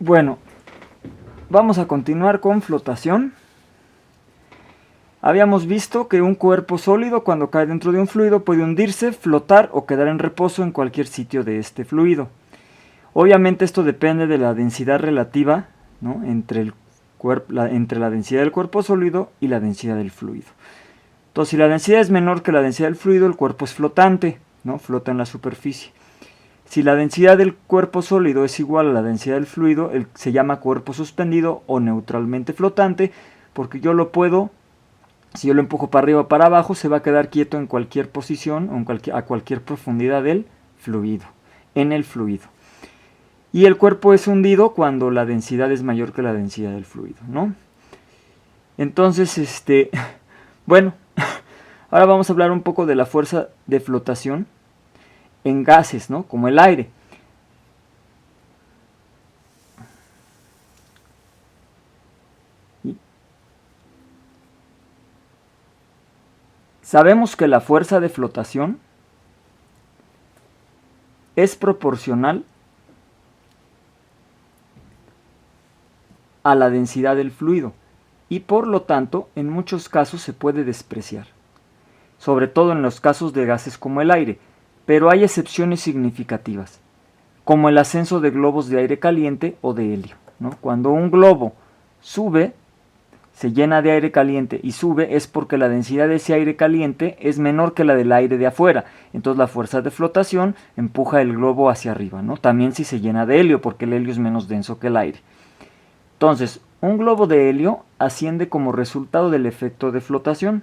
Bueno, vamos a continuar con flotación. Habíamos visto que un cuerpo sólido, cuando cae dentro de un fluido, puede hundirse, flotar o quedar en reposo en cualquier sitio de este fluido. Obviamente esto depende de la densidad relativa, ¿no?, entre la densidad del cuerpo sólido y la densidad del fluido. Entonces, si la densidad es menor que la densidad del fluido, el cuerpo es flotante, ¿no?, flota en la superficie. Si la densidad del cuerpo sólido es igual a la densidad del fluido, se llama cuerpo suspendido o neutralmente flotante, porque yo lo puedo, si yo lo empujo para arriba o para abajo, se va a quedar quieto en cualquier posición o a cualquier profundidad del fluido, en el fluido. Y el cuerpo es hundido cuando la densidad es mayor que la densidad del fluido, ¿no? Entonces, bueno, ahora vamos a hablar un poco de la fuerza de flotación en gases, ¿no?, como el aire. Sabemos que la fuerza de flotación es proporcional a la densidad del fluido y por lo tanto en muchos casos se puede despreciar, sobre todo en los casos de gases como el aire, pero hay excepciones significativas, como el ascenso de globos de aire caliente o de helio, ¿no? Cuando un globo sube, se llena de aire caliente y sube, es porque la densidad de ese aire caliente es menor que la del aire de afuera. Entonces la fuerza de flotación empuja el globo hacia arriba, ¿no? También si se llena de helio, porque el helio es menos denso que el aire. Entonces, un globo de helio asciende como resultado del efecto de flotación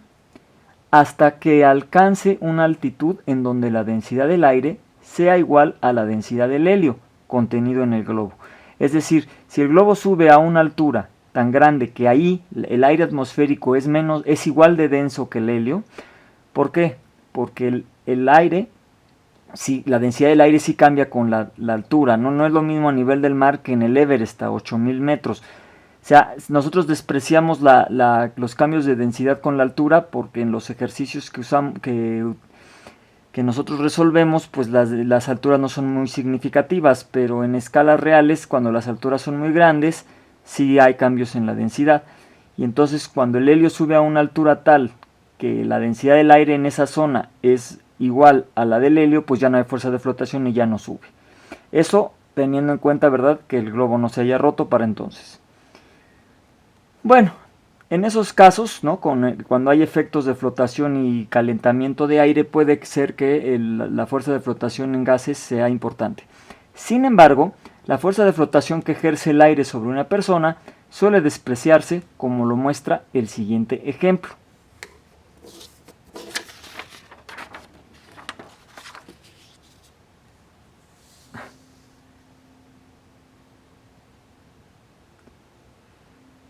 hasta que alcance una altitud en donde la densidad del aire sea igual a la densidad del helio contenido en el globo. Es decir, si el globo sube a una altura tan grande que ahí el aire atmosférico es igual de denso que el helio. ¿Por qué? Porque el aire, la densidad del aire sí cambia con la altura, ¿no? No es lo mismo a nivel del mar que en el Everest a 8000 metros. O sea, nosotros despreciamos los cambios de densidad con la altura porque en los ejercicios que nosotros resolvemos, pues las alturas no son muy significativas, pero en escalas reales, cuando las alturas son muy grandes, sí hay cambios en la densidad. Y entonces cuando el helio sube a una altura tal que la densidad del aire en esa zona es igual a la del helio, pues ya no hay fuerza de flotación y ya no sube. Eso teniendo en cuenta, ¿verdad?, que el globo no se haya roto para entonces. Bueno, en esos casos, ¿no?, cuando hay efectos de flotación y calentamiento de aire, puede ser que la fuerza de flotación en gases sea importante. Sin embargo, la fuerza de flotación que ejerce el aire sobre una persona suele despreciarse, como lo muestra el siguiente ejemplo.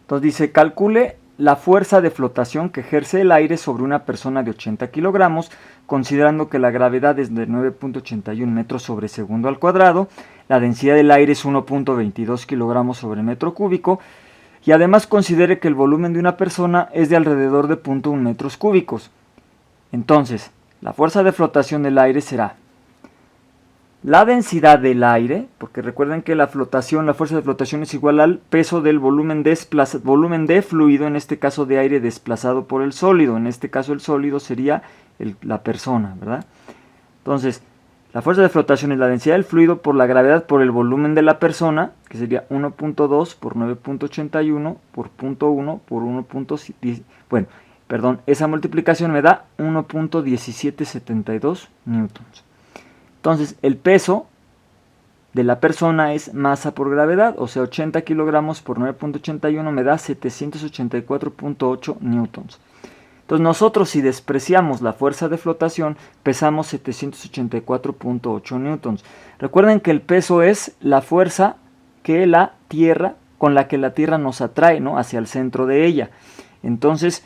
Entonces dice, calcule la fuerza de flotación que ejerce el aire sobre una persona de 80 kilogramos, considerando que la gravedad es de 9.81 metros sobre segundo al cuadrado, la densidad del aire es 1.22 kilogramos sobre metro cúbico, y además considere que el volumen de una persona es de alrededor de 0.1 metros cúbicos. Entonces, la fuerza de flotación del aire será la densidad del aire, porque recuerden que la fuerza de flotación es igual al peso del volumen de fluido, en este caso de aire desplazado por el sólido. En este caso el sólido sería la persona, ¿verdad? Entonces, la fuerza de flotación es la densidad del fluido por la gravedad por el volumen de la persona, que sería 1.2 por 9.81 por 0.1 por 1.10. Bueno, perdón, esa multiplicación me da 1.1772 newtons. Entonces, el peso de la persona es masa por gravedad, o sea, 80 kilogramos por 9.81 me da 784.8 newtons. Entonces, nosotros si despreciamos la fuerza de flotación, pesamos 784.8 newtons. Recuerden que el peso es la fuerza que con la que la Tierra nos atrae, ¿no?, hacia el centro de ella. Entonces,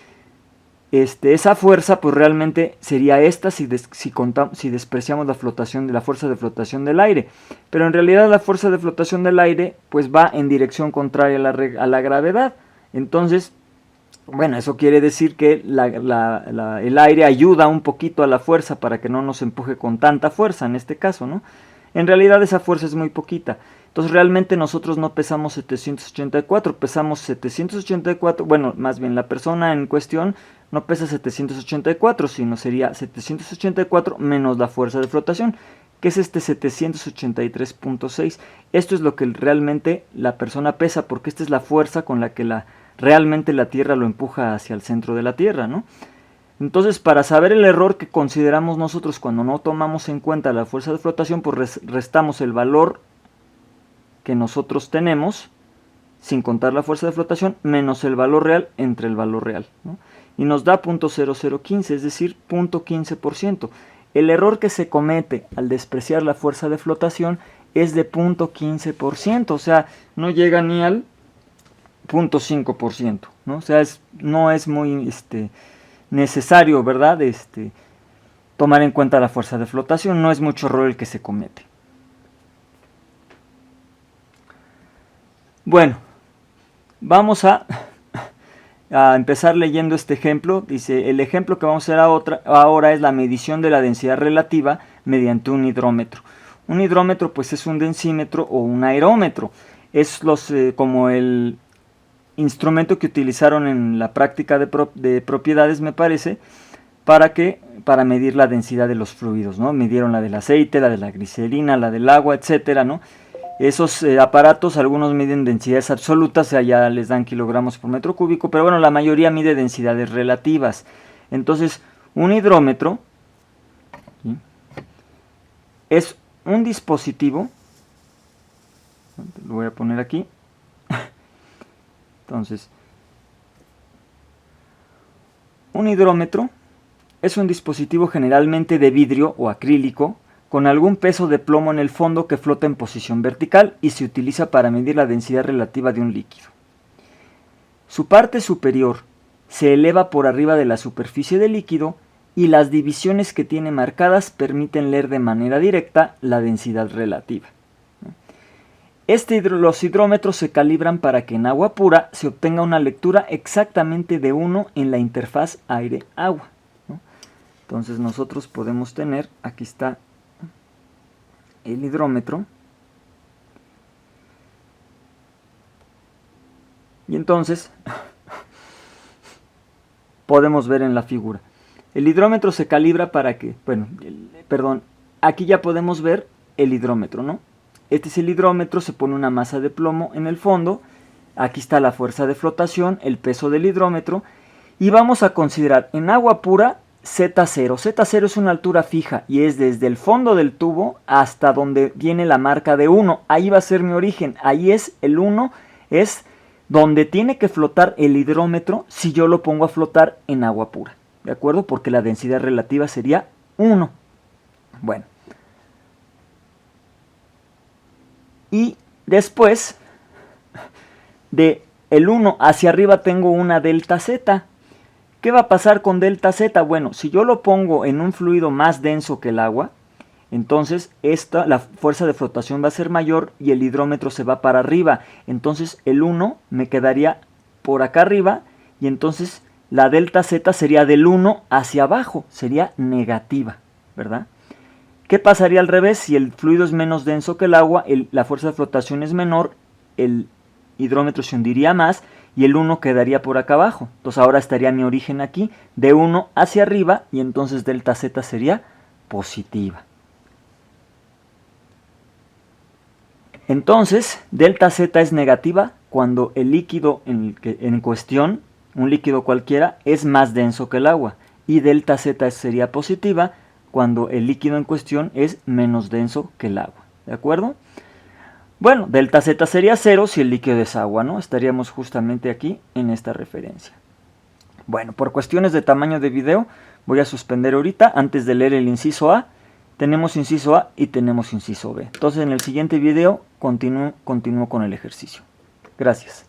esa fuerza pues realmente sería esta si despreciamos la fuerza de flotación del aire, pero en realidad la fuerza de flotación del aire pues va en dirección contraria a la gravedad. Entonces, bueno, eso quiere decir que el aire ayuda un poquito a la fuerza para que no nos empuje con tanta fuerza en este caso, ¿no? En realidad esa fuerza es muy poquita. Entonces realmente nosotros no pesamos 784, pesamos 784, bueno, más bien la persona en cuestión no pesa 784, sino sería 784 menos la fuerza de flotación, que es este 783.6. Esto es lo que realmente la persona pesa, porque esta es la fuerza con la que realmente la Tierra lo empuja hacia el centro de la Tierra, ¿no? Entonces, para saber el error que consideramos nosotros cuando no tomamos en cuenta la fuerza de flotación, pues restamos el valor que nosotros tenemos, sin contar la fuerza de flotación, menos el valor real entre el valor real, ¿no? Y nos da 0.0015, es decir, 0.15%. El error que se comete al despreciar la fuerza de flotación es de 0.15%, o sea, no llega ni al 0.5%, ¿no? O sea, no es muy necesario, ¿verdad? Tomar en cuenta la fuerza de flotación, no es mucho error el que se comete. Bueno, vamos a empezar leyendo este ejemplo. Dice, el ejemplo que vamos a hacer ahora es la medición de la densidad relativa mediante un hidrómetro. Un hidrómetro pues es un densímetro o un aerómetro. Es como el instrumento que utilizaron en la práctica de propiedades, me parece, para medir la densidad de los fluidos, ¿no? Midieron la del aceite, la de la glicerina, la del agua, etcétera, ¿no? Esos aparatos, algunos miden densidades absolutas, o sea, ya les dan kilogramos por metro cúbico, pero bueno, la mayoría mide densidades relativas. Entonces, un hidrómetro, ¿sí?, es un dispositivo, lo voy a poner aquí. Entonces, un hidrómetro es un dispositivo generalmente de vidrio o acrílico, con algún peso de plomo en el fondo que flota en posición vertical y se utiliza para medir la densidad relativa de un líquido. Su parte superior se eleva por arriba de la superficie del líquido y las divisiones que tiene marcadas permiten leer de manera directa la densidad relativa. Los hidrómetros se calibran para que en agua pura se obtenga una lectura exactamente de 1 en la interfaz aire-agua, ¿no? Entonces nosotros podemos tener, aquí está el hidrómetro, y entonces podemos ver en la figura, el hidrómetro se calibra para que, aquí ya podemos ver el hidrómetro, ¿no? Este es el hidrómetro, se pone una masa de plomo en el fondo, aquí está la fuerza de flotación, el peso del hidrómetro, y vamos a considerar en agua pura Z0. Z0 es una altura fija y es desde el fondo del tubo hasta donde viene la marca de 1. Ahí va a ser mi origen. Ahí es el 1, es donde tiene que flotar el hidrómetro si yo lo pongo a flotar en agua pura. ¿De acuerdo? Porque la densidad relativa sería 1. Bueno. Y después de el 1 hacia arriba tengo una delta Z. ¿Qué va a pasar con delta Z? Bueno, si yo lo pongo en un fluido más denso que el agua, entonces la fuerza de flotación va a ser mayor y el hidrómetro se va para arriba. Entonces el 1 me quedaría por acá arriba y entonces la delta Z sería del 1 hacia abajo, sería negativa, ¿verdad? ¿Qué pasaría al revés? Si el fluido es menos denso que el agua, la fuerza de flotación es menor, el hidrómetro se hundiría más y el 1 quedaría por acá abajo. Entonces ahora estaría mi origen aquí, de 1 hacia arriba, y entonces delta Z sería positiva. Entonces, delta Z es negativa cuando el líquido en cuestión, un líquido cualquiera, es más denso que el agua. Y delta Z sería positiva cuando el líquido en cuestión es menos denso que el agua. ¿De acuerdo? Bueno, delta Z sería 0 si el líquido es agua, ¿no? Estaríamos justamente aquí en esta referencia. Bueno, por cuestiones de tamaño de video, voy a suspender ahorita. Antes de leer el inciso A, tenemos inciso A y tenemos inciso B. Entonces en el siguiente video continúo con el ejercicio. Gracias.